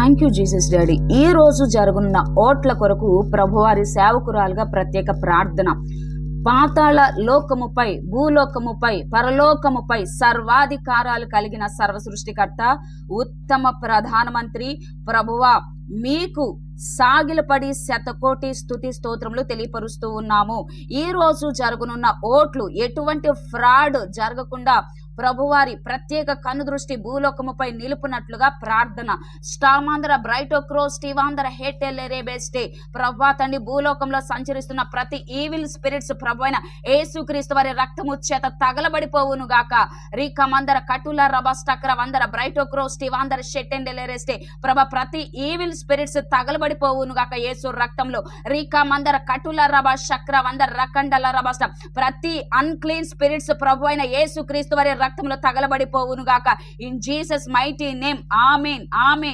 Thank you Jesus daddy. ఈ రోజు జరుగున్న ఓట్ల కొరకు ప్రభువారి సేవకురాలుగా ప్రత్యేక ప్రార్థన. పాతాళ లోకముపై, భూలోకముపై, పరలోకముపై సర్వాధికారాలు కలిగిన సర్వ సృష్టికర్త, ఉత్తమ ప్రధానమంత్రి ప్రభువా, మీకు సాగిలపడి శతకోటి స్తుతి స్తోత్రములు తెలియపరుస్తూ ఉన్నాము. ఈ రోజు జరగనున్న ఓట్లు ఎటువంటి ఫ్రాడ్ జరగకుండా ప్రభువారి ప్రత్యేక కనుదృష్టి భూలోకముపై నిలుపునట్లుగా ప్రార్థన. స్టామాంధ్ర బ్రైటోక్రో స్టీవాంధ్ర హేటెల్లెరేబెస్టే ప్రభా తండ్రి, భూలోకంలో సంచరిస్తున్న ప్రతి ఈవిల్ స్పిరిట్స్ ప్రభు అయిన యేసుక్రీస్తు వారి రక్తము చేత తగలబడిపోవును గాక. రీకమందర కటుల రబస్టక్ర వందర బ్రైటోక్రో స్టీవాంధ్ర షెట్టెండెలెరెస్టే ప్రభ, ప్రతి ఈవిల్ స్పిరిట్స్ తగలబడిపోవును గాక యేసు రక్తంలో. రీకమందర కటుల రబ శక్ర వందర రకండల రబస్ట, ప్రతి అన్క్లీన్ స్పిరిట్స్ ప్రభు అయిన యేసుక్రీస్తు వారి రక్తంలో తగలబడిపోవును గాక. In Jesus mighty name, amen, amen.